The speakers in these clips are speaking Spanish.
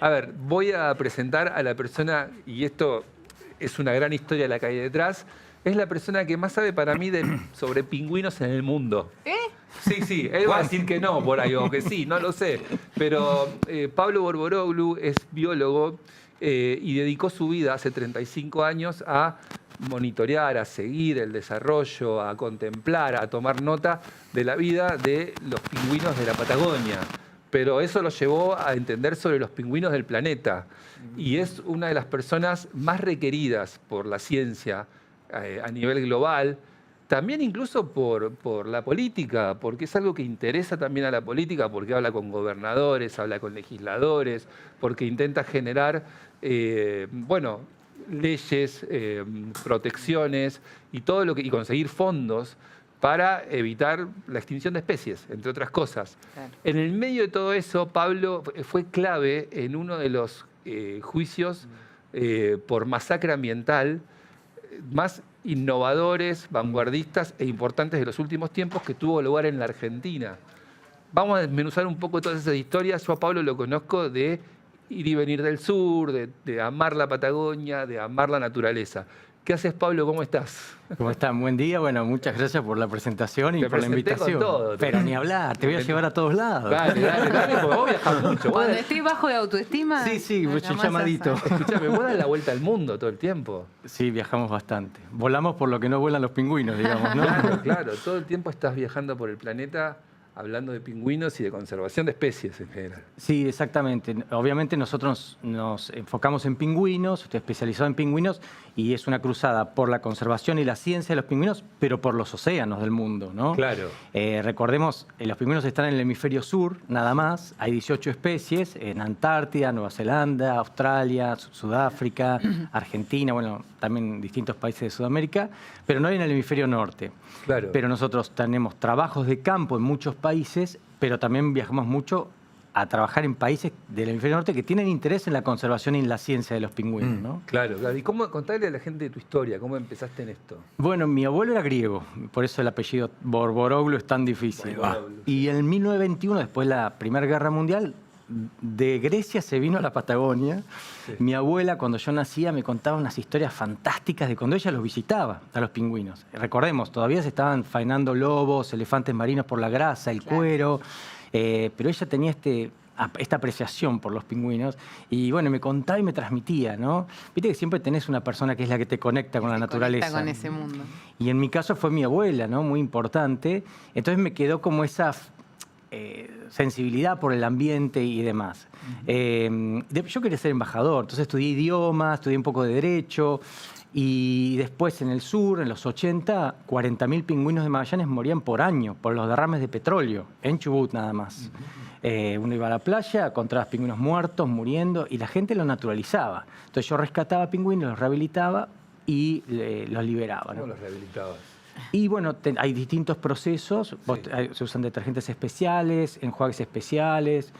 A ver, voy a presentar a la persona, y esto es una gran historia la que hay detrás, es la persona que más sabe para mí sobre pingüinos en el mundo. ¿Eh? Sí, él va a decir que no por ahí, o que sí, no lo sé. Pero Pablo Borboroglu es biólogo y dedicó su vida hace 35 años a monitorear, a seguir el desarrollo, a contemplar, a tomar nota de la vida de los pingüinos de la Patagonia. Pero eso lo llevó a entender sobre los pingüinos del planeta. Y es una de las personas más requeridas por la ciencia a nivel global, también incluso por la política, porque es algo que interesa también a la política, porque habla con gobernadores, habla con legisladores, porque intenta generar, leyes, protecciones y todo lo que, y conseguir fondos para evitar la extinción de especies, entre otras cosas. Claro. En el medio de todo eso, Pablo fue clave en uno de los juicios por masacre ambiental más innovadores, vanguardistas e importantes de los últimos tiempos que tuvo lugar en la Argentina. Vamos a desmenuzar un poco todas esas historias. Yo a Pablo lo conozco de ir y venir del sur, de amar la Patagonia, de amar la naturaleza. ¿Qué haces, Pablo? ¿Cómo estás? ¿Cómo están? Buen día. Bueno, muchas gracias por la presentación y Te por la presenté invitación. con todo. Pero ni hablar, te voy a llevar a todos lados. Dale, porque vos viajás mucho. Cuando estoy bajo de autoestima... Sí, me un llamás llamadito. Escuchame, vos das la vuelta al mundo todo el tiempo. Sí, viajamos bastante. Volamos por lo que no vuelan los pingüinos, digamos, ¿no? Claro, todo el tiempo estás viajando por el planeta hablando de pingüinos y de conservación de especies en general. Sí, exactamente. Obviamente nosotros nos enfocamos en pingüinos, estoy especializado en pingüinos y es una cruzada por la conservación y la ciencia de los pingüinos, pero por los océanos del mundo, ¿no? Claro. Recordemos, los pingüinos están en el hemisferio sur, nada más. Hay 18 especies en Antártida, Nueva Zelanda, Australia, Sudáfrica, Argentina, bueno, también distintos países de Sudamérica, pero no hay en el hemisferio norte. Claro. Pero nosotros tenemos trabajos de campo en muchos países, pero también viajamos mucho a trabajar en países del hemisferio norte que tienen interés en la conservación y en la ciencia de los pingüinos, ¿no? Claro. ¿Y cómo contarle a la gente de tu historia? ¿Cómo empezaste en esto? Bueno, mi abuelo era griego, por eso el apellido Borboroglu es tan difícil. Borboroglu. Y en 1921, después de la Primera Guerra Mundial, de Grecia se vino a la Patagonia. Sí. Mi abuela, cuando yo nacía, me contaba unas historias fantásticas de cuando ella los visitaba, a los pingüinos. Recordemos, todavía se estaban faenando lobos, elefantes marinos por la grasa, el cuero, pero ella tenía esta apreciación por los pingüinos y bueno, me contaba y me transmitía, ¿no? Viste que siempre tenés una persona que es la que te conecta con la naturaleza. Con ese mundo. Y en mi caso fue mi abuela, ¿no? Muy importante. Entonces me quedó como esa sensibilidad por el ambiente y demás. Yo quería ser embajador, entonces estudié idiomas, estudié un poco de derecho y después en el sur, en los 80, 40.000 pingüinos de Magallanes morían por año por los derrames de petróleo, en Chubut nada más. Uno iba a la playa, encontraba pingüinos muertos, muriendo, y la gente los naturalizaba. Entonces yo rescataba pingüinos, los rehabilitaba y los liberaba, ¿no? ¿Cómo los rehabilitabas? Y bueno, hay distintos procesos, se usan detergentes especiales, enjuagues especiales,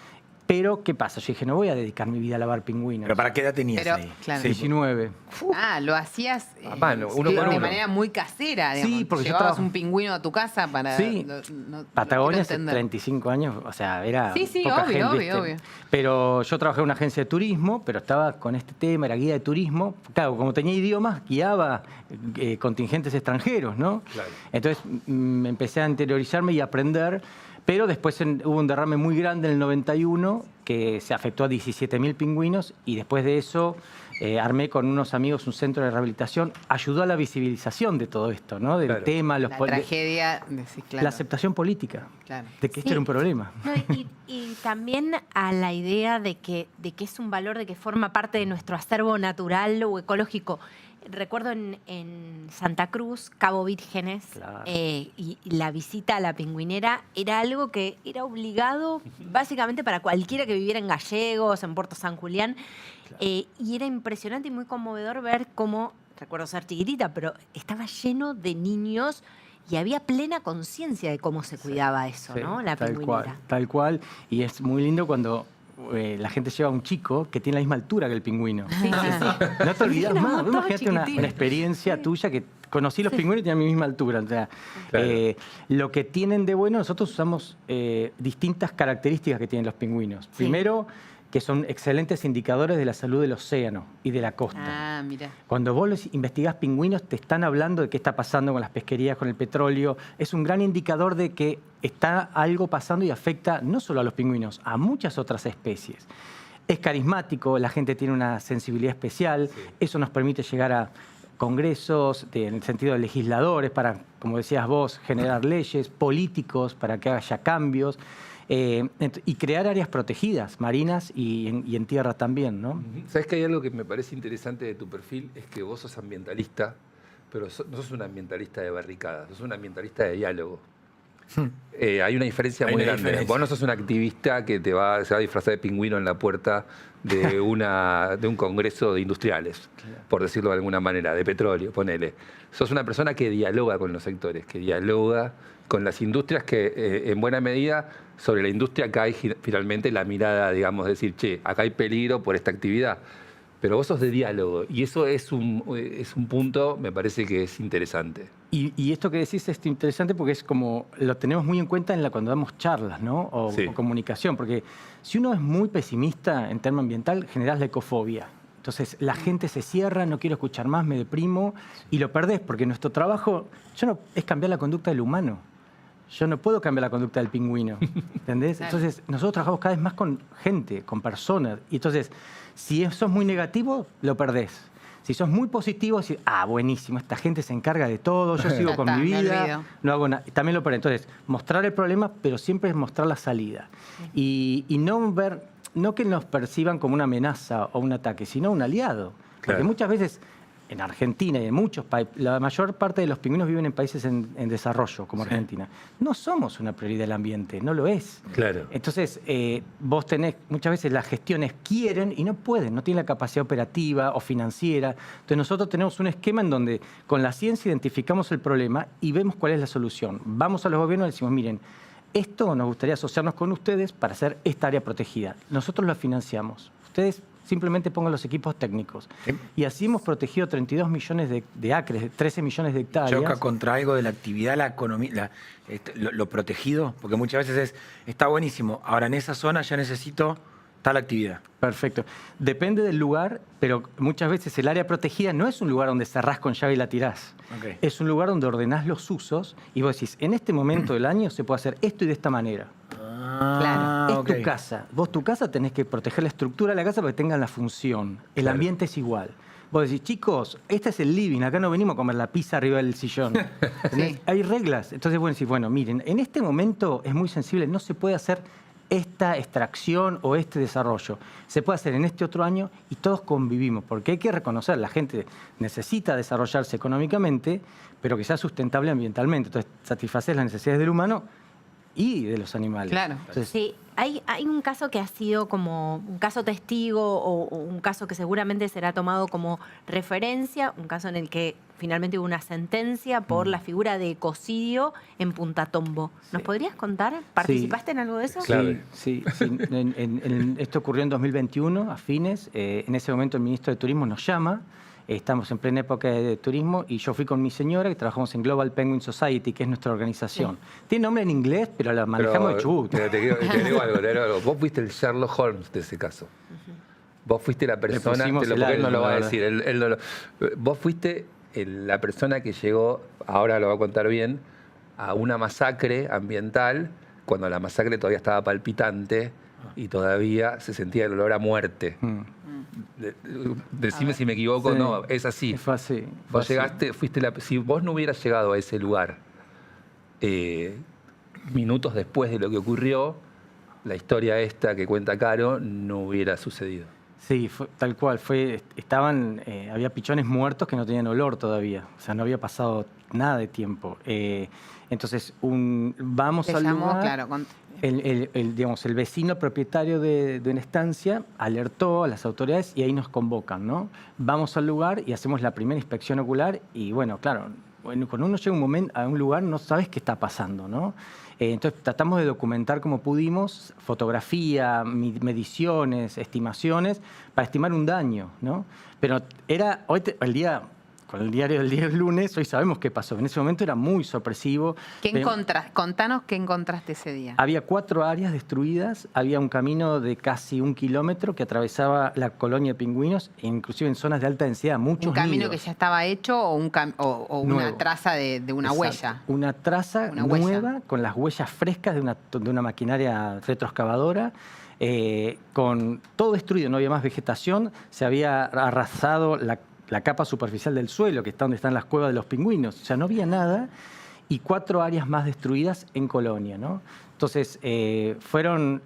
pero ¿qué pasa? Yo dije, no voy a dedicar mi vida a lavar pingüinos. ¿Pero para qué edad tenías ahí? Claro. 19. Lo hacías A mano, uno por de uno. manera muy casera, digamos. Sí, porque yo llevabas trabajo- un pingüino a tu casa para... Sí, Patagonia hace 35 años, o sea, era Sí, poca obvio, gente, ¿viste? obvio. Pero yo trabajé en una agencia de turismo, pero estaba con este tema, era guía de turismo. Claro, como tenía idiomas, guiaba contingentes extranjeros, ¿no? Claro. Entonces empecé a interiorizarme y a aprender, pero después hubo un derrame muy grande en el 91 que se afectó a 17.000 pingüinos y después de eso armé con unos amigos un centro de rehabilitación. Ayudó a la visibilización de todo esto, ¿no? Del Claro. tema, La tragedia, decís, claro. la aceptación política Claro. de que esto era un problema. No, y también a la idea de que es un valor, de que forma parte de nuestro acervo natural o ecológico. Recuerdo en Santa Cruz, Cabo Vírgenes, Claro. y la visita a la pingüinera era algo que era obligado básicamente para cualquiera que viviera en Gallegos, en Puerto San Julián. Y era impresionante y muy conmovedor ver cómo, recuerdo ser chiquitita, pero estaba lleno de niños y había plena conciencia de cómo se cuidaba eso, Sí, ¿no? La tal pingüinera. cual, tal cual. Y es muy lindo cuando la gente lleva a un chico que tiene la misma altura que el pingüino. Sí, sí, sí. No te olvidas Éramos más. todos Imagínate una chiquititos. experiencia tuya que conocí los pingüinos y tenían mi misma altura. O sea, Claro. lo que tienen de bueno, nosotros usamos distintas características que tienen los pingüinos. Sí. Primero, que son excelentes indicadores de la salud del océano y de la costa. Ah, mira. Cuando vos investigás pingüinos, te están hablando de qué está pasando con las pesquerías, con el petróleo. Es un gran indicador de que está algo pasando y afecta no solo a los pingüinos, a muchas otras especies. Es carismático, la gente tiene una sensibilidad especial, eso nos permite llegar a congresos, en el sentido de legisladores, para, como decías vos, generar leyes, políticos, para que haya cambios, y crear áreas protegidas, marinas y en tierra también, ¿no? ¿Sabes que hay algo que me parece interesante de tu perfil? Es que vos sos ambientalista, pero no sos un ambientalista de barricadas, sos un ambientalista de diálogo. Hay una diferencia muy grande. Vos no sos un activista que se va a disfrazar de pingüino en la puerta de un congreso de industriales, por decirlo de alguna manera, de petróleo, ponele. Sos una persona que dialoga con los sectores, que dialoga con las industrias, que en buena medida sobre la industria cae finalmente la mirada, digamos, de decir, che, acá hay peligro por esta actividad. Pero vos sos de diálogo y eso es un punto, me parece que es interesante. Y esto que decís es interesante porque es como, lo tenemos muy en cuenta cuando damos charlas, ¿no? O comunicación, porque si uno es muy pesimista en tema ambiental, generás la ecofobia. Entonces la gente se cierra, no quiero escuchar más, me deprimo y lo perdés, porque nuestro trabajo es cambiar la conducta del humano. Yo no puedo cambiar la conducta del pingüino, ¿entendés? Claro. Entonces nosotros trabajamos cada vez más con gente, con personas. Y entonces, si sos muy negativo, lo perdés. Si sos muy positivo, decís, buenísimo, esta gente se encarga de todo, yo sigo con mi me vida, olvido. no hago nada. También lo perdés. Entonces, mostrar el problema, pero siempre es mostrar la salida. Y no que nos perciban como una amenaza o un ataque, sino un aliado. Porque Claro. muchas veces, en Argentina y en muchos países, la mayor parte de los pingüinos viven en países en desarrollo, como Argentina. No somos una prioridad del ambiente, no lo es. Claro. Entonces, vos tenés, muchas veces las gestiones quieren y no pueden, no tienen la capacidad operativa o financiera. Entonces nosotros tenemos un esquema en donde con la ciencia identificamos el problema y vemos cuál es la solución. Vamos a los gobiernos y decimos, miren, esto nos gustaría asociarnos con ustedes para hacer esta área protegida. Nosotros la financiamos. Ustedes simplemente pongan los equipos técnicos. Y así hemos protegido 32 millones de acres, 13 millones de hectáreas. ¿Choca contra algo de la actividad, la economía, lo protegido? Porque muchas veces está buenísimo. Ahora, en esa zona ya necesito tal actividad. Perfecto. Depende del lugar, pero muchas veces el área protegida no es un lugar donde cerrás con llave y la tirás. Okay. Es un lugar donde ordenás los usos y vos decís, en este momento del año se puede hacer esto y de esta manera. Claro. Es tu casa. Vos tu casa tenés que proteger la estructura de la casa para que tenga la función. El Claro. ambiente es igual. Vos decís, chicos, este es el living, acá no venimos a comer la pizza arriba del sillón. Sí. Hay reglas. Entonces vos decís, bueno, miren, en este momento es muy sensible, no se puede hacer esta extracción o este desarrollo. Se puede hacer en este otro año y todos convivimos, porque hay que reconocer, la gente necesita desarrollarse económicamente, pero que sea sustentable ambientalmente. Entonces, satisfacer las necesidades del humano y de los animales. Claro. Entonces, Sí, hay un caso que ha sido como un caso testigo o un caso que seguramente será tomado como referencia, un caso en el que finalmente hubo una sentencia por la figura de ecocidio en Punta Tombo. ¿Nos podrías contar? ¿Participaste en algo de eso? Claro. Sí. Esto ocurrió en 2021, a fines. En ese momento el ministro de Turismo nos llama. Estamos en plena época de turismo y yo fui con mi señora, que trabajamos en Global Penguin Society, que es nuestra organización. Tiene nombre en inglés, pero la manejamos de chubut. Te digo algo. Vos fuiste el Sherlock Holmes de ese caso. Vos fuiste la persona, pusimos porque el él no lo alma, va a la decir. Él no lo- vos fuiste la persona que llegó, ahora lo va a contar bien, a una masacre ambiental, cuando la masacre todavía estaba palpitante y todavía se sentía el olor a muerte. Decime si me equivoco, Sí. no, es así. Fue así. fue Vos así. llegaste, si vos no hubieras llegado a ese lugar minutos después de lo que ocurrió, la historia esta que cuenta Caro no hubiera sucedido. Sí, tal cual. Había pichones muertos que no tenían olor todavía. O sea, no había pasado nada de tiempo. Entonces, vamos Te al llamó, lugar. claro. El vecino propietario de una estancia alertó a las autoridades y ahí nos convocan, ¿no? Vamos al lugar y hacemos la primera inspección ocular y, bueno, claro, cuando uno llega a un lugar no sabes qué está pasando, ¿no? Entonces tratamos de documentar como pudimos, fotografía, mediciones, estimaciones, para estimar un daño, ¿no? Pero el día con el diario del día del lunes, hoy sabemos qué pasó. En ese momento era muy sorpresivo. Contanos qué encontraste ese día. Había 4 áreas destruidas, había un camino de casi 1 kilómetro que atravesaba la colonia de pingüinos, e inclusive en zonas de alta densidad, muchos ¿Un camino nidos. que ya estaba hecho o, o una Nuevo. traza de una Exacto. huella? Una traza Una huella. nueva con las huellas frescas de una maquinaria retroexcavadora, con todo destruido, no había más vegetación, se había arrasado la capa superficial del suelo, que está donde están las cuevas de los pingüinos, o sea, no había nada, y 4 áreas más destruidas en Colonia, ¿no? Entonces, fueron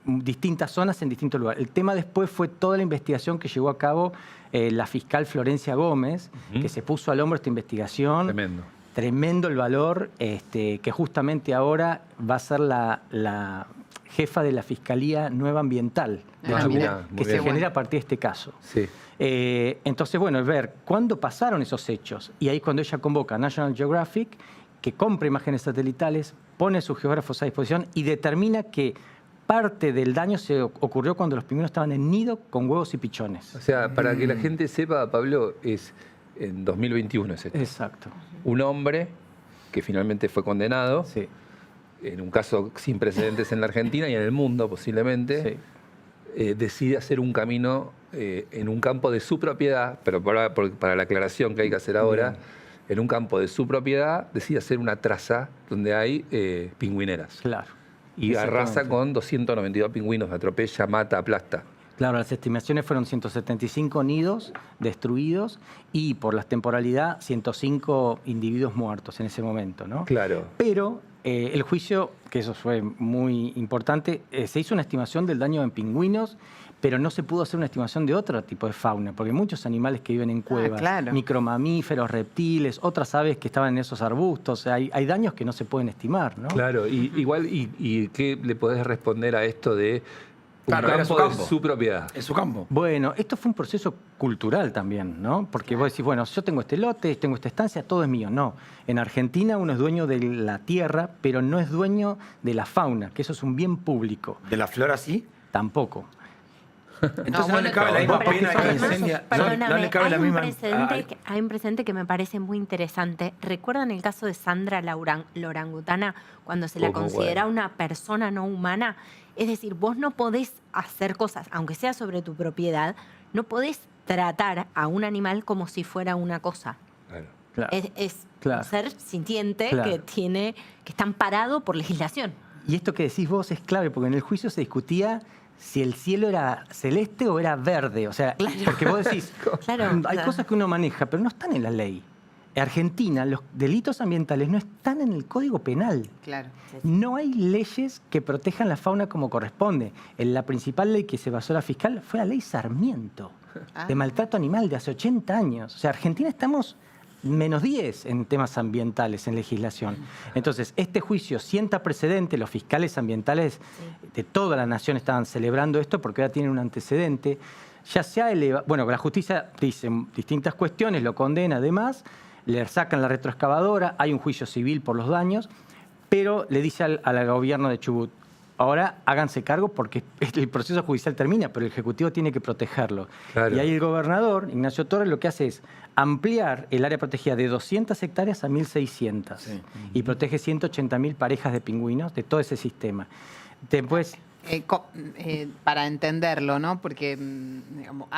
distintas zonas en distintos lugares. El tema después fue toda la investigación que llevó a cabo la fiscal Florencia Gómez, que se puso al hombro esta investigación. Tremendo. Tremendo el valor, que justamente ahora va a ser la jefa de la Fiscalía Nueva Ambiental de Ah, Chubut, mirá, muy que se bien. genera a partir de este caso. Sí. Entonces, bueno, es ver cuándo pasaron esos hechos. Y ahí cuando ella convoca a National Geographic, que compra imágenes satelitales, pone sus geógrafos a disposición y determina que parte del daño se ocurrió cuando los pingüinos estaban en nido con huevos y pichones. O sea, para que la gente sepa, Pablo, es en 2021 es esto. Exacto. Un hombre que finalmente fue condenado, Sí. en un caso sin precedentes en la Argentina y en el mundo posiblemente, decide hacer un camino en un campo de su propiedad, pero para la aclaración que hay que hacer ahora, en un campo de su propiedad decide hacer una traza donde hay pingüineras. Claro. Y arrasa Exactamente. con 292 pingüinos, atropella, mata, aplasta. Claro, las estimaciones fueron 175 nidos destruidos y por la temporalidad 105 individuos muertos en ese momento, ¿no? Claro. Pero el juicio, que eso fue muy importante, se hizo una estimación del daño en pingüinos, pero no se pudo hacer una estimación de otro tipo de fauna, porque hay muchos animales que viven en cuevas, claro. micromamíferos, reptiles, otras aves que estaban en esos arbustos, o sea, hay daños que no se pueden estimar, ¿no? Claro, y ¿qué le podés responder a esto de un Claro, era campo su campo. de su propiedad? En su campo. Bueno, esto fue un proceso cultural también, ¿no? Porque vos decís, bueno, yo tengo este lote, tengo esta estancia, todo es mío. No, en Argentina uno es dueño de la tierra, pero no es dueño de la fauna, que eso es un bien público. ¿De la flora sí? Tampoco. Entonces no, bueno, le cabe la misma porque pena son que recursos- incendia. No Perdóname, le cabe hay, la un misma. precedente, hay un precedente que me parece muy interesante. ¿Recuerdan el caso de Sandra la orangutana cuando se la Muy considera bueno. una persona no humana? Es decir, vos no podés hacer cosas, aunque sea sobre tu propiedad, no podés tratar a un animal como si fuera una cosa. Claro. Claro. Es Claro. un ser sintiente Claro. que está amparado por legislación. Y esto que decís vos es clave, porque en el juicio se discutía si el cielo era celeste o era verde. O sea, porque vos decís, Claro, hay claro. cosas que uno maneja, pero no están en la ley. En Argentina, los delitos ambientales no están en el Código Penal. Claro. No hay leyes que protejan la fauna como corresponde. La principal ley que se basó la fiscal fue la ley Sarmiento, Ah. de maltrato animal de hace 80 años. O sea, Argentina estamos -10 en temas ambientales, en legislación. Entonces, este juicio sienta precedente, los fiscales ambientales de toda la nación estaban celebrando esto porque ahora tienen un antecedente. Ya se ha elevado, bueno, la justicia dice distintas cuestiones, lo condena además, le sacan la retroexcavadora, hay un juicio civil por los daños, pero le dice al gobierno de Chubut, ahora háganse cargo porque el proceso judicial termina, pero el Ejecutivo tiene que protegerlo. Claro. Y ahí el gobernador, Ignacio Torres, lo que hace es ampliar el área protegida de 200 hectáreas a 1.600 Sí. y protege 180.000 parejas de pingüinos de todo ese sistema. Después, Para entenderlo, ¿no? Porque digamos,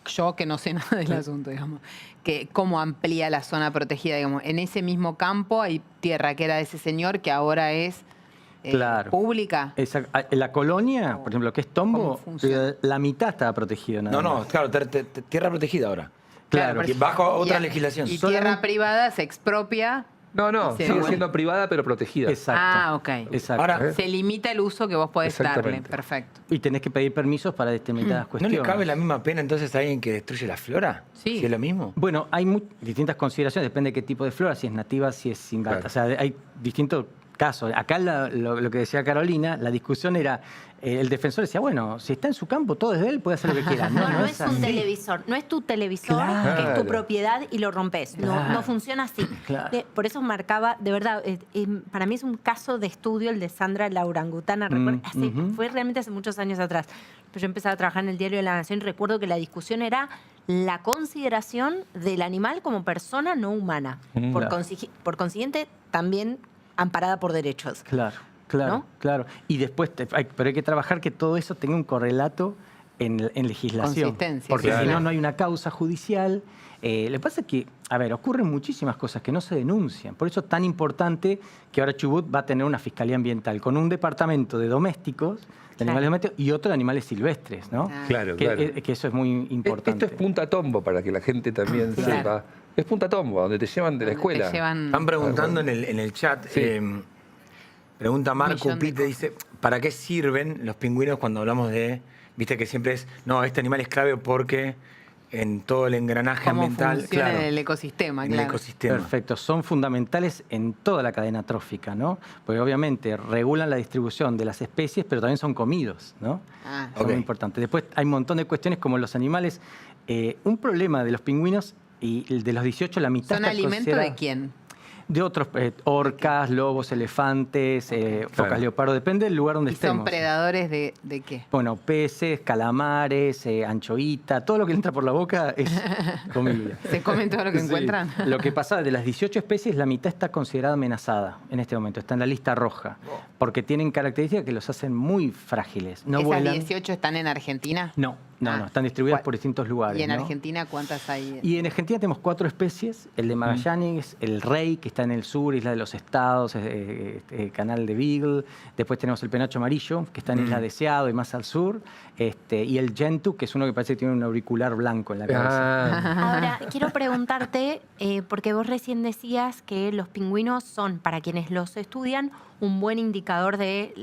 yo que no sé nada del asunto, digamos, que cómo amplía la zona protegida, digamos, en ese mismo campo hay tierra que era de ese señor que ahora es Claro. pública. en la colonia, por ejemplo, que es Tombo, ¿Cómo funciona? la mitad estaba protegida. nada No, más. claro, tierra protegida ahora. Claro. Y bajo otra Y- legislación. Y Solamente- tierra privada se expropia. No, Sí, sigue bueno. siendo privada pero protegida. Exacto. Ah, ok. Exacto. Ahora, Se limita el uso que vos podés darle. Exactamente. Perfecto. Y tenés que pedir permisos para determinadas ¿no cuestiones. le cabe la misma pena entonces a alguien que destruye la flora? Sí. ¿Si es lo mismo? Bueno, hay distintas consideraciones, depende de qué tipo de flora, si es nativa, si es invasora. Claro. O sea, hay distintos casos. Acá lo que decía Carolina, la discusión era, el defensor decía, bueno, si está en su campo, todo es de él, puede hacer lo que quiera. No es un así. televisor, no es tu televisor, Claro. que es tu propiedad y lo rompes. No, Claro. no funciona así. Claro. Por eso marcaba, de verdad, para mí es un caso de estudio el de Sandra la orangutana. Recuerdo, ujú. fue realmente hace muchos años atrás. Pero yo empezaba a trabajar en el Diario de la Nación y recuerdo que la discusión era la consideración del animal como persona no humana. Por, por consiguiente, también amparada por derechos. Claro, claro, ¿no? claro. Y después, pero hay que trabajar que todo eso tenga un correlato en legislación. Consistencia. Porque Claro. si no, no hay una causa judicial. Lo que pasa es que, a ver, ocurren muchísimas cosas que no se denuncian. Por eso es tan importante que ahora Chubut va a tener una fiscalía ambiental con un departamento de domésticos, de animales domésticos, y otro de animales silvestres, ¿no? Claro, que, claro. que eso es muy importante. Esto es Punta Tombo, para que la gente también Claro. sepa. Es Punta Tombo, donde te llevan de la Donde escuela. te llevan- Están preguntando en el chat, Sí. pregunta Marco millón de Upite, dice, ¿para qué sirven los pingüinos cuando hablamos de, viste que siempre es, no, este animal es clave porque en todo el engranaje cómo ambiental, funciona claro, en el ecosistema, en el claro. ecosistema. Perfecto, son fundamentales en toda la cadena trófica, ¿no? Porque obviamente regulan la distribución de las especies, pero también son comidos, ¿no? Ah, Son Ok. muy importantes. Después hay un montón de cuestiones como los animales. Un problema de los pingüinos y el de los 18, la mitad ¿son está alimento considerada- de quién? De otros, orcas, lobos, elefantes, focas Claro. leopardo, depende del lugar donde ¿Y estemos. son predadores de qué? Bueno, peces, calamares, anchoita, todo lo que entra por la boca es comible. ¿Se comen todo lo que Sí. encuentran? Lo que pasa, de las 18 especies, la mitad está considerada amenazada en este momento, está en la lista roja, porque tienen características que los hacen muy frágiles. No ¿Esas vuelan. 18 están en Argentina? No, Ah. están distribuidas ¿Cuál? por distintos lugares. ¿Y en ¿no? Argentina cuántas hay? Y en Argentina tenemos 4 especies, el de Magallanes, el rey, que está en el sur, Isla de los Estados, canal de Beagle, después tenemos el penacho amarillo, que está en Isla Deseado y más al sur, y el Gentoo, que es uno que parece que tiene un auricular blanco en la cabeza. Ah, Ahora, quiero preguntarte, porque vos recién decías que los pingüinos son, para quienes los estudian, un buen indicador de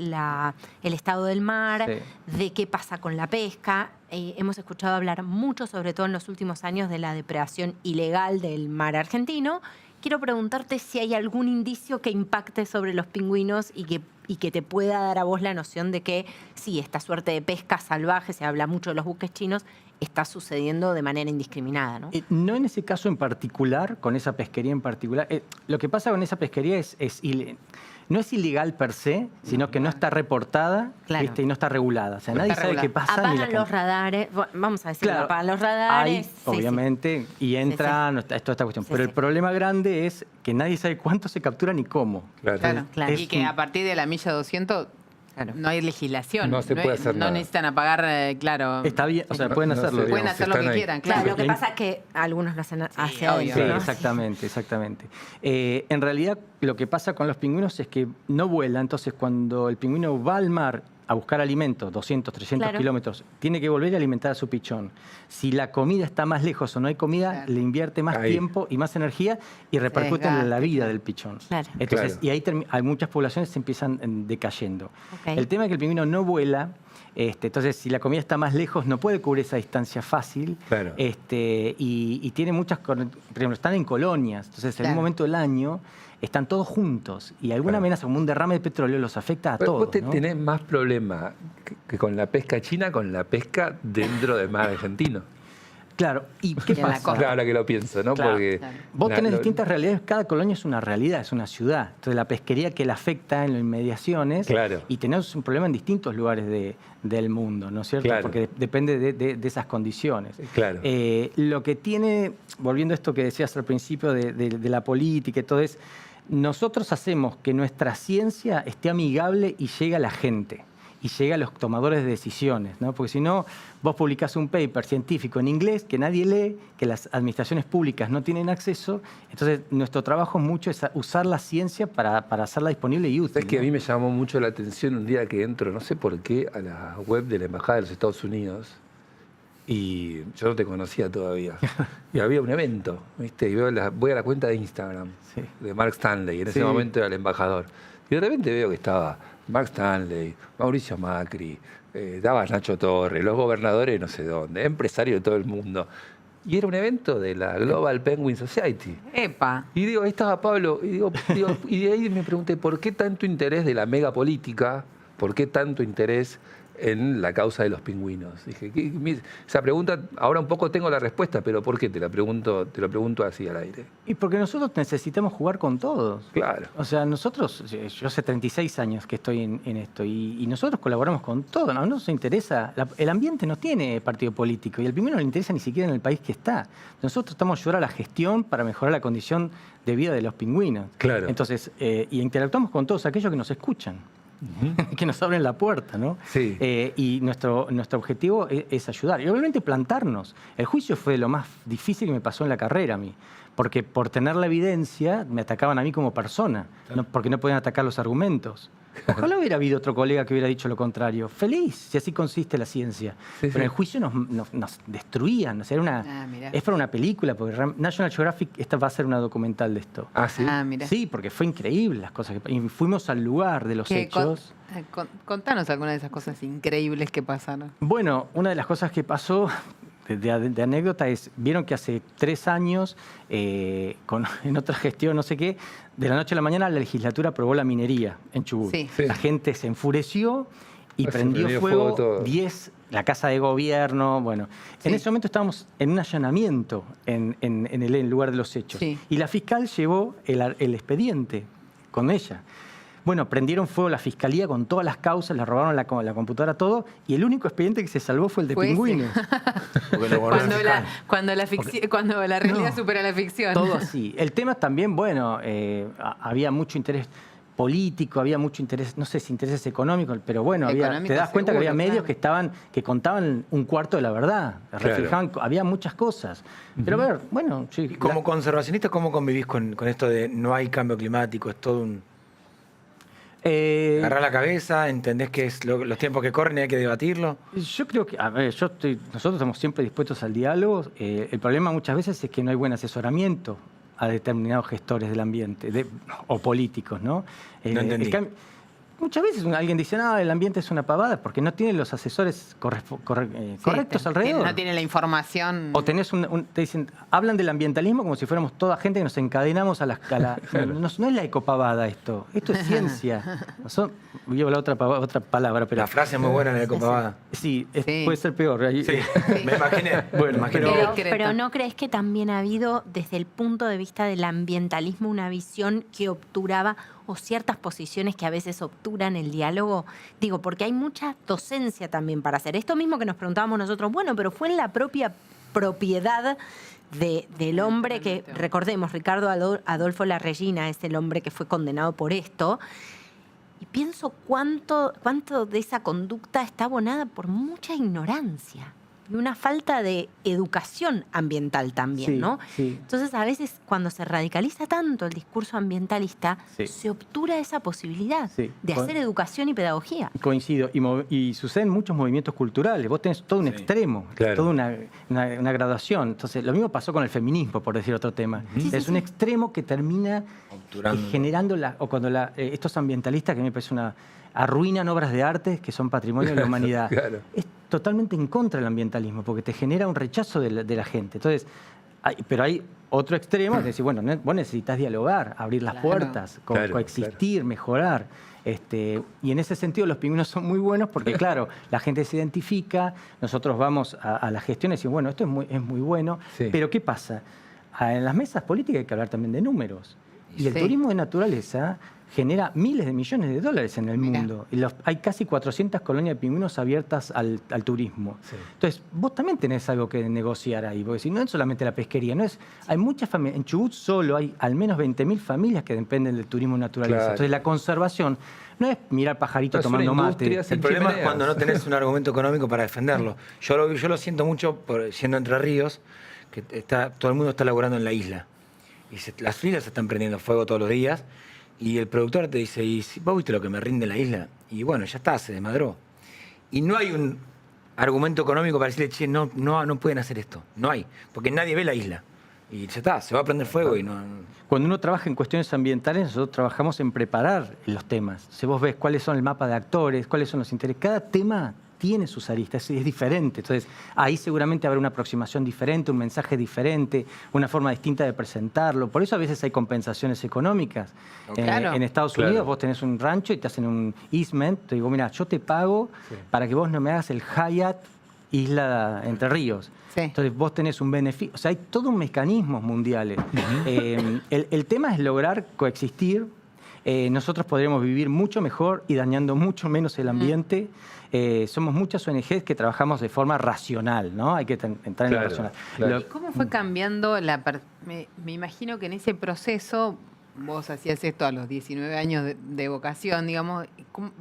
el estado del mar, Sí. de qué pasa con la pesca. Hemos escuchado hablar mucho, sobre todo en los últimos años, de la depredación ilegal del mar argentino. Quiero preguntarte si hay algún indicio que impacte sobre los pingüinos y que te pueda dar a vos la noción de que sí, esta suerte de pesca salvaje, se habla mucho de los buques chinos, está sucediendo de manera indiscriminada, ¿no? No en ese caso en particular, con esa pesquería en particular. Lo que pasa con esa pesquería no es ilegal per se, sino que no está reportada, Claro. ¿viste? Y no está regulada. O sea, No nadie está sabe qué regulada. pasa. ni la Apagan los cantidad. radares, vamos a decir, Claro, apagan los radares. hay, sí, sí. obviamente, y entran, toda esta cuestión. Sí, Pero sí. el problema grande es que nadie sabe cuánto se captura ni cómo. claro. Claro. Claro. Y que a partir de la milla 200 no hay legislación. No se puede hacer no nada. necesitan apagar, claro. Está bien, o sea, pueden No hacerlo. sé. Pueden digamos. hacer lo que están ahí. quieran, Claro, claro. lo que pasa es que algunos lo hacen hacia obvio. Sí, adentro, ¿no? exactamente, exactamente. En realidad, lo que pasa con los pingüinos es que no vuela, entonces cuando el pingüino va al mar a buscar alimento, 200, 300 Claro. kilómetros, tiene que volver a alimentar a su pichón. Si la comida está más lejos o no hay comida, Claro. le invierte más Ahí. tiempo y más energía y repercute en la desgaste, vida claro. del pichón. Claro. Entonces, Claro. y ahí hay muchas poblaciones que se empiezan decayendo. Ok. El tema es que el pingüino no vuela. Entonces, si la comida está más lejos, no puede cubrir esa distancia fácil. Claro. Y tiene muchas, por ejemplo, están en colonias. Entonces, en un Claro. momento del año están todos juntos. Y alguna Claro. amenaza como un derrame de petróleo los afecta a Vos todos. te- ¿no? tenés más problema que con la pesca china, con la pesca dentro del mar argentino. Claro. ¿Y qué Y en la pasa? costa. Claro, ahora que lo pienso, ¿no? Claro, Porque claro. Vos tenés lo- distintas realidades, cada colonia es una realidad, es una ciudad. Entonces la pesquería que la afecta en las inmediaciones Claro. y tenemos un problema en distintos lugares del mundo, ¿no es cierto? Claro. Porque depende de esas condiciones. Claro. Lo que tiene, volviendo a esto que decías al principio de la política y todo es, nosotros hacemos que nuestra ciencia esté amigable y llegue a la gente. Y llega a los tomadores de decisiones, ¿no? Porque si no, vos publicás un paper científico en inglés que nadie lee, que las administraciones públicas no tienen acceso, entonces nuestro trabajo mucho es usar la ciencia para hacerla disponible y útil. Es que a ¿no? mí me llamó mucho la atención un día que entro, no sé por qué, a la web de la Embajada de los Estados Unidos y yo no te conocía todavía. Y había un evento, ¿viste? Y voy a la cuenta de Instagram Sí. de Mark Stanley, en ese Sí. momento era el embajador. Y de repente veo que estaba Mark Stanley, Mauricio Macri, estaba Nacho Torres, los gobernadores no sé dónde, empresarios de todo el mundo. Y era un evento de la Global Penguin Society. Epa. Y digo, ahí estaba Pablo, y de ahí me pregunté, ¿por qué tanto interés de la megapolítica? ¿Por qué tanto interés en la causa de los pingüinos? Dije, esa pregunta, ahora un poco tengo la respuesta, pero ¿por qué? Te lo pregunto así al aire. Y porque nosotros necesitamos jugar con todos. Claro. O sea, nosotros, yo hace 36 años que estoy en esto y nosotros colaboramos con todo. No nos interesa, el ambiente no tiene partido político y al pingüino no le interesa ni siquiera en el país que está. Nosotros estamos ayudando a la gestión para mejorar la condición de vida de los pingüinos. Claro. Entonces, y interactuamos con todos aquellos que nos escuchan. Que nos abren la puerta, ¿no? Sí. Y nuestro objetivo es ayudar. Y obviamente plantarnos. El juicio fue lo más difícil que me pasó en la carrera a mí. Porque por tener la evidencia me atacaban a mí como persona, porque no podían atacar los argumentos. Ojalá hubiera habido otro colega que hubiera dicho lo contrario. Feliz, si así consiste la ciencia. Sí, Pero sí. en el juicio nos destruían. O sea, mirá. es para una película, porque National Geographic va a ser una documental de esto. Ah, sí. Mirá. Sí, porque fue increíble las cosas que... Y fuimos al lugar de los hechos. Contanos alguna de esas cosas increíbles que pasaron. Bueno, una de las cosas que pasó de anécdota es, vieron que hace 3 años, en otra gestión, no sé qué, de la noche a la mañana la legislatura aprobó la minería en Chubut. Sí. Sí. La gente se enfureció y Se prendió prendió fuego fuego todo. 10, la casa de gobierno, bueno. Sí. En ese momento estábamos en un allanamiento en el lugar de los hechos. Sí. Y la fiscal llevó el expediente con ella. Bueno, prendieron fuego la fiscalía con todas las causas, le robaron la computadora, todo, y el único expediente que se salvó fue el de Fue ese. pingüinos. Porque lo guardó el fiscal. Cuando la realidad No. supera la ficción. Todo así. El tema también, bueno, había mucho interés político, había mucho interés, no sé si intereses económicos, pero bueno, Económico, te das cuenta que había seguro, medios claro. que contaban un cuarto de la verdad, reflejaban, había muchas cosas. Pero a ver, bueno, sí, Y como conservacionista, ¿cómo convivís con esto de no hay cambio climático? Es todo un... Agarrás la cabeza, entendés que es los tiempos que corren y hay que debatirlo. Yo creo que, a ver, nosotros estamos siempre dispuestos al diálogo. El problema muchas veces es que no hay buen asesoramiento a determinados gestores del ambiente o políticos, ¿no? No entendí. Muchas veces alguien dice, no, el ambiente es una pavada porque no tiene los asesores correctos alrededor. No tiene la información. O tenés te dicen, hablan del ambientalismo como si fuéramos toda gente que nos encadenamos a la... no es la ecopavada esto es ciencia. Yo la otra palabra, pero... La frase es muy buena en la Copavada. Sí, Sí. puede ser peor. Sí, me imaginé. Bueno, me imaginé. pero- Pero ¿no crees que también ha habido, desde el punto de vista del ambientalismo, una visión que obturaba o ciertas posiciones que a veces obturan el diálogo? Digo, porque hay mucha docencia también para hacer. Esto mismo que nos preguntábamos nosotros, bueno, pero fue en la propia propiedad del hombre que, recordemos, Ricardo Adolfo Larrellina es el hombre que fue condenado por esto. Y pienso cuánto de esa conducta está abonada por mucha ignorancia y una falta de educación ambiental también, Sí, ¿no? sí. Entonces, a veces, cuando se radicaliza tanto el discurso ambientalista, Sí. se obtura esa posibilidad Sí. de hacer educación y pedagogía. Coincido. Y suceden muchos movimientos culturales. Vos tenés todo un Sí, extremo, claro. toda una graduación. Entonces, lo mismo pasó con el feminismo, por decir otro tema. Sí, sí, Es un sí. extremo que termina Obturando. generando, o cuando estos ambientalistas, que a mí me parece arruinan obras de arte que son patrimonio de la humanidad. Claro. Es totalmente en contra del ambientalismo, porque te genera un rechazo de la gente. Entonces, pero hay otro extremo, que decir, bueno, vos necesitas dialogar, abrir las Claro. puertas, Claro, coexistir, mejorar. Y en ese sentido los pingüinos son muy buenos porque, claro, la gente se identifica, nosotros vamos a la gestión y decimos, bueno, esto es muy bueno, Sí. pero ¿qué pasa? En las mesas políticas hay que hablar también de números. Y el Sí. turismo de naturaleza genera miles de millones de dólares en el Mirá. mundo. Y hay casi 400 colonias de pingüinos abiertas al turismo. Sí. Entonces, vos también tenés algo que negociar ahí. Porque si no es solamente la pesquería, hay muchas familias. En Chubut solo hay al menos 20.000 familias que dependen del turismo de naturaleza. Claro. Entonces, la conservación no es mirar pajaritos No es una tomando mate. industria sin El problema es chimeneas. cuando no tenés un argumento económico para defenderlo. Yo lo siento mucho siendo Entre Ríos, que todo el mundo está laburando en la isla. Y las islas se están prendiendo fuego todos los días. Y el productor te dice, ¿y si vos viste lo que me rinde la isla? Y bueno, ya está, se desmadró. Y no hay un argumento económico para decirle, che, no pueden hacer esto. No hay, porque nadie ve la isla. Y ya está, se va a prender fuego y no... Cuando uno trabaja en cuestiones ambientales, nosotros trabajamos en preparar los temas. Si vos ves cuáles son el mapa de actores, cuáles son los intereses, cada tema tiene sus aristas, es diferente. Entonces, ahí seguramente habrá una aproximación diferente, un mensaje diferente, una forma distinta de presentarlo. Por eso a veces hay compensaciones económicas. Claro. En Estados Unidos vos tenés un rancho y te hacen un easement. Te digo, mira, yo te pago para que vos no me hagas el Hyatt Isla Entre Ríos. Sí. Entonces vos tenés un beneficio. O sea, hay todos mecanismos mundiales. El tema es lograr coexistir. Nosotros podríamos vivir mucho mejor y dañando mucho menos el ambiente. Somos muchas ONGs que trabajamos de forma racional, ¿no? Hay que entrar en lo racional. Claro. ¿Y cómo fue cambiando me imagino que en ese proceso, vos hacías esto a los 19 años de vocación, digamos,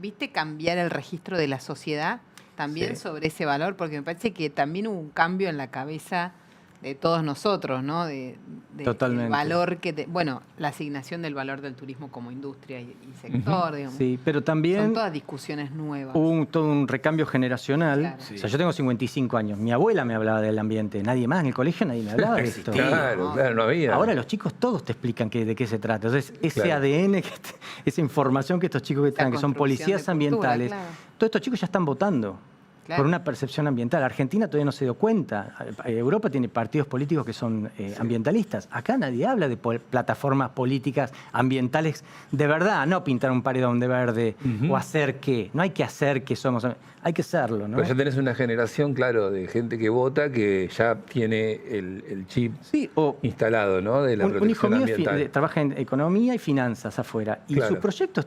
¿viste cambiar el registro de la sociedad también sobre ese valor? Porque me parece que también hubo un cambio en la cabeza de todos nosotros, ¿no? Totalmente. El valor bueno, la asignación del valor del turismo como industria y sector, digamos. Sí, pero también Son todas discusiones nuevas. hubo todo un recambio generacional. Claro. O sea, yo tengo 55 años. Mi abuela me hablaba del ambiente. Nadie más en el colegio, nadie me hablaba de esto. Claro, no había. Ahora los chicos todos te explican de qué se trata. Entonces, ese Claro. ADN, esa información que estos chicos que traen, que son construcción policías de cultura, ambientales, claro. todos estos chicos ya están votando. Claro. Por una percepción ambiental. Argentina todavía no se dio cuenta. Europa tiene partidos políticos que son ambientalistas. Acá nadie habla de plataformas políticas ambientales de verdad, no pintar un paredón de verde o hacer qué. No hay que hacer que somos. Hay que serlo, ¿no? Pero ya tenés una generación, claro, de gente que vota que ya tiene el chip Sí, o instalado, ¿no? De la un hijo protección mío ambiental. trabaja en economía y finanzas afuera. Y Claro. sus proyectos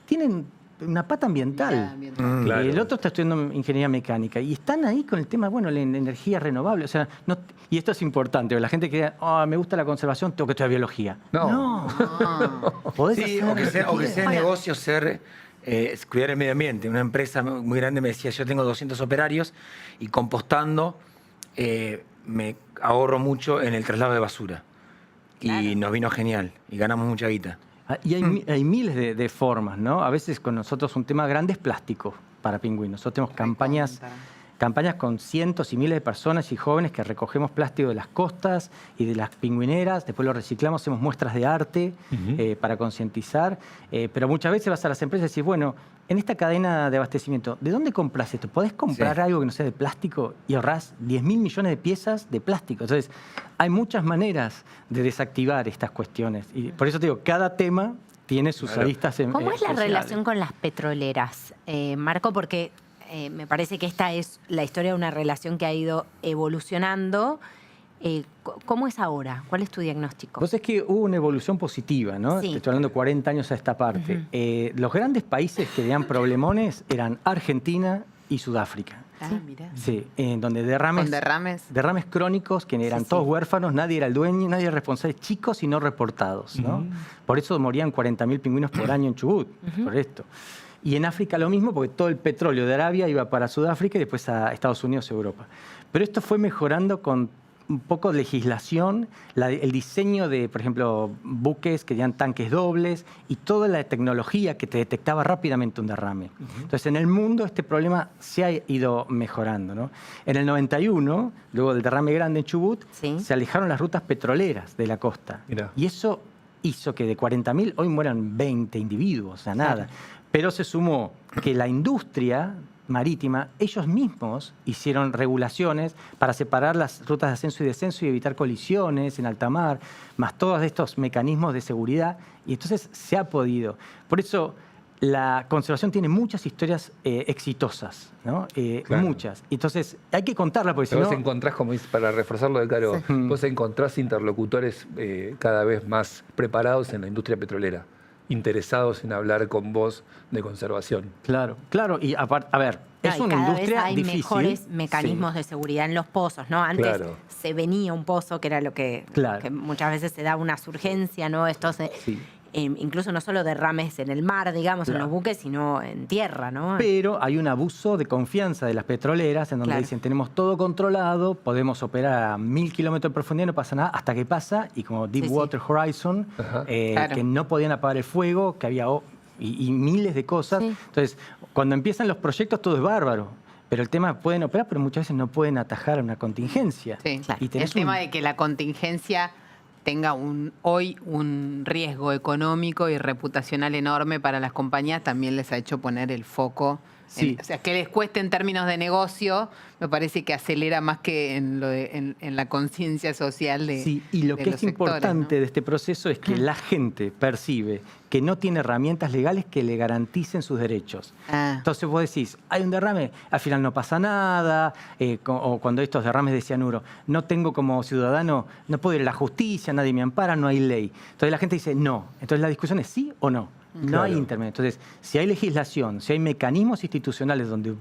tienen una pata ambiental. Claro. El otro está estudiando ingeniería mecánica y están ahí con el tema, bueno, la energía renovable. O sea, y esto es importante, la gente que me gusta la conservación, tengo que estudiar biología. No. Podés Sí, hacer o que sea Ahora- negocio cuidar el medio ambiente. Una empresa muy grande me decía, yo tengo 200 operarios y compostando me ahorro mucho en el traslado de basura. Y nos vino genial y ganamos mucha guita. Y hay miles de formas, ¿no? A veces con nosotros un tema grande es plástico para pingüinos. Nosotros tenemos campañas con cientos y miles de personas y jóvenes que recogemos plástico de las costas y de las pingüineras, después lo reciclamos, hacemos muestras de arte para concientizar, pero muchas veces vas a las empresas y decís, bueno, en esta cadena de abastecimiento, ¿de dónde compras esto? ¿Podés comprar algo que no sea de plástico y ahorrás 10.000 millones de piezas de plástico? Entonces, hay muchas maneras de desactivar estas cuestiones y por eso te digo, cada tema tiene sus aristas ¿Cómo es la sociales. relación con las petroleras, Marco? Porque me parece que esta es la historia de una relación que ha ido evolucionando. ¿Cómo es ahora? ¿Cuál es tu diagnóstico? Vos es que hubo una evolución positiva, ¿no? Sí. Te estoy hablando 40 años a esta parte. Los grandes países que tenían problemones eran Argentina y Sudáfrica. Mirá. Sí, donde Con derrames. derrames crónicos, que eran todos huérfanos, nadie era el dueño, nadie era responsable, chicos y no reportados, ¿no? Por eso morían 40.000 pingüinos por año en Chubut, por esto. Y en África lo mismo, porque todo el petróleo de Arabia iba para Sudáfrica y después a Estados Unidos y Europa. Pero esto fue mejorando con un poco de legislación, el diseño de, por ejemplo, buques que tenían tanques dobles y toda la tecnología que te detectaba rápidamente un derrame. Entonces, en el mundo este problema se ha ido mejorando, ¿no? En el 91, luego del derrame grande en Chubut, se alejaron las rutas petroleras de la costa. Mirá. Y eso hizo que de 40.000 hoy mueran 20 individuos, o sea, nada. Pero se sumó que la industria marítima, ellos mismos hicieron regulaciones para separar las rutas de ascenso y descenso y evitar colisiones en alta mar, más todos estos mecanismos de seguridad, y entonces se ha podido. Por eso la conservación tiene muchas historias exitosas, ¿no? Claro. Muchas. Entonces hay que contarla porque si Vos no... encontrás, como dices, para reforzarlo de Caro, vos encontrás interlocutores cada vez más preparados en la industria petrolera, interesados en hablar con vos de conservación. Claro, claro. Y aparte, a ver, es Y una cada industria vez hay difícil. mejores mecanismos de seguridad en los pozos, ¿no? Antes Claro. se venía un pozo, que era lo que muchas veces se da una surgencia, ¿no? Estos, incluso no solo derrames en el mar, digamos, en los buques, sino en tierra, ¿no? Pero hay un abuso de confianza de las petroleras en donde dicen tenemos todo controlado, podemos operar a 1.000 kilómetros de profundidad, no pasa nada, hasta que pasa, y como Deepwater Horizon, que no podían apagar el fuego, que había y miles de cosas. Entonces, cuando empiezan los proyectos todo es bárbaro. Pero el tema, pueden operar, pero muchas veces no pueden atajar una contingencia. Sí, Y el tenés tema de que la contingencia tenga hoy un riesgo económico y reputacional enorme para las compañías también les ha hecho poner el foco Sí. O sea, que les cueste en términos de negocio, me parece que acelera más que en la conciencia social de Sí, y lo de que los es sectores, importante ¿no? de este proceso es que la gente percibe que no tiene herramientas legales que le garanticen sus derechos. Ah. Entonces vos decís, hay un derrame, al final no pasa nada, o cuando estos derrames de cianuro, no tengo como ciudadano, no puedo ir a la justicia, nadie me ampara, no hay ley. Entonces la gente dice no. Entonces la discusión es sí o no. No hay Claro. intermedio. Entonces, si hay legislación, si hay mecanismos institucionales donde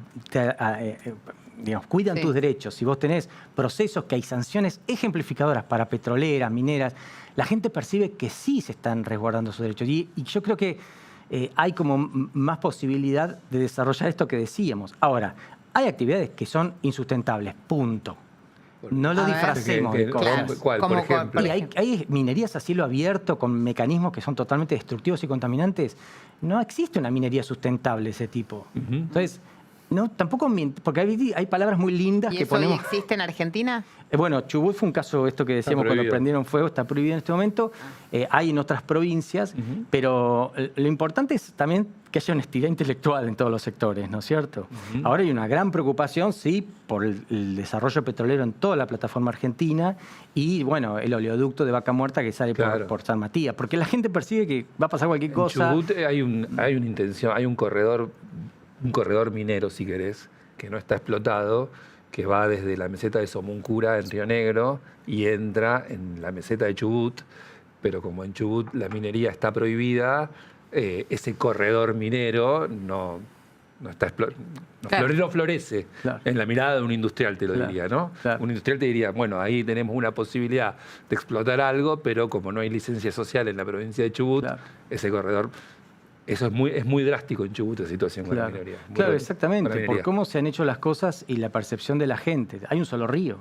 digamos, cuidan Sí. tus derechos, si vos tenés procesos que hay sanciones ejemplificadoras para petroleras, mineras, la gente percibe que sí se están resguardando sus derechos. Y yo creo que hay como más posibilidad de desarrollar esto que decíamos. Ahora, hay actividades que son insustentables, punto. No lo A ver. disfracemos de cosas. ¿Cuál, por ¿Cómo ejemplo? Y hay minerías a cielo abierto con mecanismos que son totalmente destructivos y contaminantes. No existe una minería sustentable de ese tipo. Entonces, no, tampoco, porque hay palabras muy lindas ¿Y que eso hoy ponemos. existe en Argentina? Bueno, Chubut fue un caso, esto que decíamos cuando prohibido. prendieron fuego, está prohibido en este momento. Hay en otras provincias, pero lo importante es también que haya honestidad intelectual en todos los sectores, ¿no es cierto? Ahora hay una gran preocupación, sí, por el desarrollo petrolero en toda la plataforma argentina y, bueno, el oleoducto de Vaca Muerta que sale Claro. por San Matías, porque la gente percibe que va a pasar cualquier En cosa. Chubut hay una intención, hay un corredor minero, si querés, que no está explotado, que va desde la meseta de Somuncura en Río Negro y entra en la meseta de Chubut, pero como en Chubut la minería está prohibida, ese corredor minero no está Claro. no florece Claro. en la mirada de un industrial, te lo Claro, diría, ¿no? claro. Un industrial te diría, bueno, ahí tenemos una posibilidad de explotar algo, pero como no hay licencia social en la provincia de Chubut, Claro. ese corredor, eso es muy drástico en Chubut la situación con la Claro, minería. Muy claro, con la exactamente, por minería. cómo se han hecho las cosas y la percepción de la gente. Hay un solo río.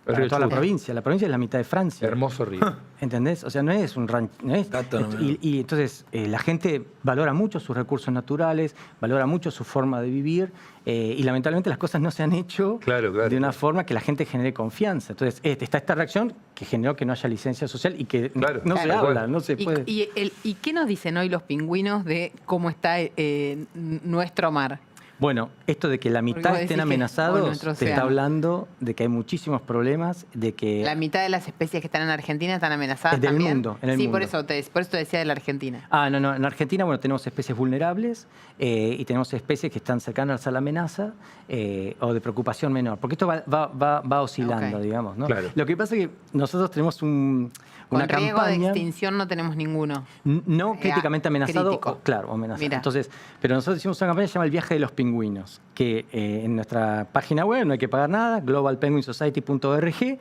El Para río toda la Chubut. provincia. La provincia es la mitad de Francia. Hermoso río. ¿Entendés? O sea, no es un rancho. No es, Dato no me y entonces la gente valora mucho sus recursos naturales, valora mucho su forma de vivir y lamentablemente las cosas no se han hecho Claro, claro. de una forma que la gente genere confianza. Entonces está esta reacción que generó que no haya licencia social y que Claro, no se tal habla, cual. no se puede. ¿Y qué nos dicen hoy los pingüinos de cómo está nuestro mar? Bueno, esto de que la Porque mitad vos estén decís que- o amenazados nuestro te está océano. hablando de que hay muchísimos problemas, de que La mitad de las especies que están en Argentina están amenazadas En el también. mundo, en el sí, mundo. por eso te decía de la Argentina. No. En Argentina, bueno, tenemos especies vulnerables y tenemos especies que están cercanas a la amenaza o de preocupación menor. Porque esto va oscilando, Ok. digamos, ¿no? Claro. Lo que pasa es que nosotros tenemos una Con riesgo de campaña extinción no tenemos ninguno. no críticamente amenazado, crítico. claro, amenazado. Mira. Entonces, pero nosotros hicimos una campaña que se llama El Viaje de los Pingüinos, que en nuestra página web no hay que pagar nada, globalpenguinsociety.org.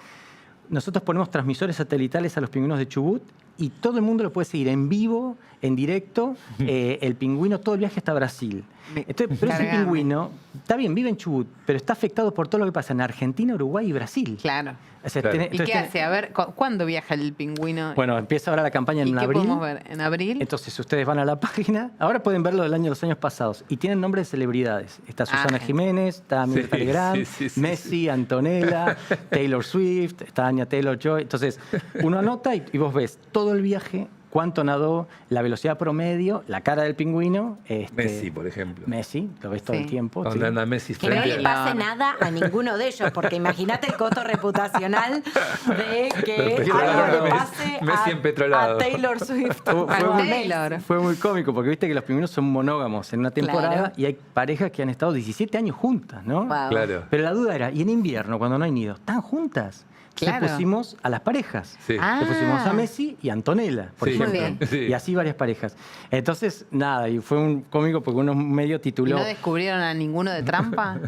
Nosotros ponemos transmisores satelitales a los pingüinos de Chubut y todo el mundo lo puede seguir en vivo, en directo. El pingüino, todo el viaje está a Brasil. Entonces, pero ese Cargame. pingüino, está bien, vive en Chubut, pero está afectado por todo lo que pasa en Argentina, Uruguay y Brasil. Claro. O sea, Claro. ¿Y entonces qué hace? A ver, ¿cuándo viaja el pingüino? Bueno, empieza ahora la campaña ¿Y en qué abril. podemos ver? ¿En abril? Entonces, si ustedes van a la página, ahora pueden verlo de los años pasados, y tienen nombres de celebridades. Está Susana gente. Jiménez, está Mirta Sí, Legrand, sí, Messi, Antonella, Taylor Swift, está Anya Taylor-Joy. Entonces, uno anota y vos ves todo el viaje, cuánto nadó, la velocidad promedio, la cara del pingüino. Messi, por ejemplo. Messi, lo ves todo Sí. el tiempo. Donde sí. anda Messi Que no frente le Claro. pase nada a ninguno de ellos, porque imagínate el costo reputacional de que Petrolado, algo le Messi- pase Messi empetrolado. a Taylor Swift. Fue A muy- Taylor. Fue muy cómico porque viste que los pingüinos son monógamos en una temporada Claro. y hay parejas que han estado 17 años juntas, ¿no? Wow. Claro. Pero la duda era, ¿y en invierno, cuando no hay nido, están juntas? Entonces Claro. pusimos a las parejas. Sí. Ah. Le pusimos a Messi y a Antonella, por Sí, ejemplo. muy bien. Sí. Y así varias parejas. Entonces, nada, y fue un cómico porque uno medio ¿Y tituló... no descubrieron a ninguno de trampa?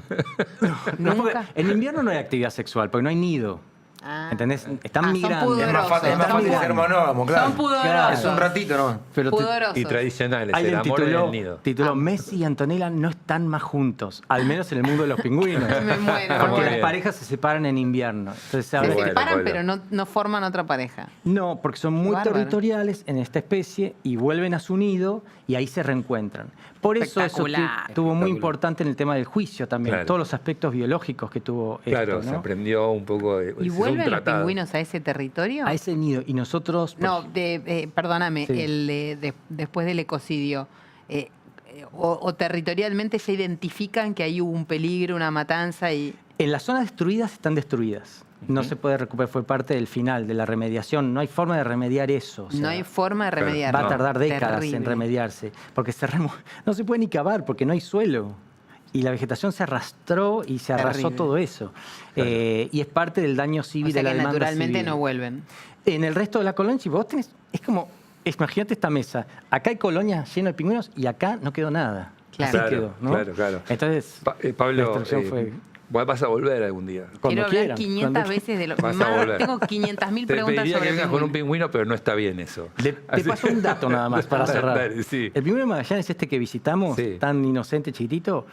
No, porque ¿Nunca? en invierno no hay actividad sexual, porque no hay nido. Ah. ¿Entendés? Están Son migrando. pudorosos. Es más Están fácil ser migrando. monógamo, claro. Son pudorosos. Claro. Es un ratito, ¿no? Pero te- Pudorosos. Y tradicionales, el Alguien amor en el nido. tituló Messi y Antonella no están más juntos, al menos en el mundo de los pingüinos. Me muero. Porque Muy las bien. parejas se separan en invierno. Entonces, Se ahora- bueno, separan, bueno. pero no forman otra pareja. no, porque son muy Bárbaro. territoriales en esta especie y vuelven a su nido y ahí se reencuentran. Por eso Espectacular. tuvo muy Espectacular. importante en el tema del juicio también, Claro. todos los aspectos biológicos que tuvo Claro, esto, se ¿no? aprendió un poco de. ¿Y se hizo un vuelven los tratado. pingüinos a ese territorio? A ese nido. Y nosotros... No, perdóname, Sí. después del ecocidio, o territorialmente ya identifican que ahí hubo un peligro, una matanza y... En las zonas destruidas están destruidas. No se puede recuperar, fue parte del final, de la remediación. No hay forma de remediar eso. O sea, no hay forma de remediar. va a tardar décadas en Terrible. remediarse, porque no se puede ni cavar, porque no hay suelo. Y la vegetación se arrastró y se arrasó Terrible. todo eso. Y es parte del daño O civil, sea de la que demanda naturalmente civil. no vuelven. En el resto de la colonia, si vos tenés, es como, imagínate esta mesa. Acá hay colonias llenas de pingüinos y acá no quedó nada. Claro. Así quedó, ¿no? Claro. Entonces, la Pablo, destrucción fue... vos vas a volver algún día. Cuando Quiero hablar quieran, 500 cuando veces de lo Vas a volver. Tengo 500.000 Te preguntas pediría sobre que vengas con un pingüinos. pingüino, pero no está bien eso. Te paso un dato nada más para cerrar. Dale, sí. El pingüino de Magallanes, este que visitamos, Sí. tan inocente, chiquitito,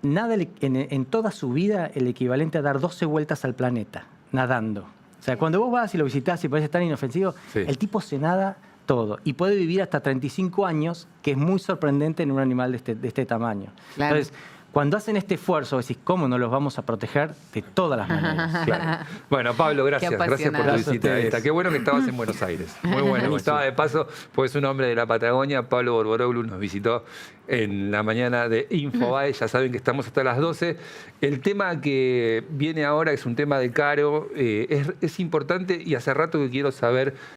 nada en toda su vida el equivalente a dar 12 vueltas al planeta, nadando. O sea, cuando vos vas y lo visitás y parece tan inofensivo, Sí. el tipo se nada todo y puede vivir hasta 35 años, que es muy sorprendente en un animal de este tamaño. Claro. Entonces, cuando hacen este esfuerzo, decís, ¿cómo no los vamos a proteger? De todas las maneras. Claro. Bueno, Pablo, gracias. Qué Gracias por tu apasionante. visita. Gracias a ustedes. Esta. Qué bueno que estabas en Buenos Aires. Muy bueno. Estaba de paso, pues es un hombre de la Patagonia. Pablo Borboroglu nos visitó en la mañana de Infobae. Ya saben que estamos hasta las 12. El tema que viene ahora es un tema de Caro. Es importante y hace rato que quiero saber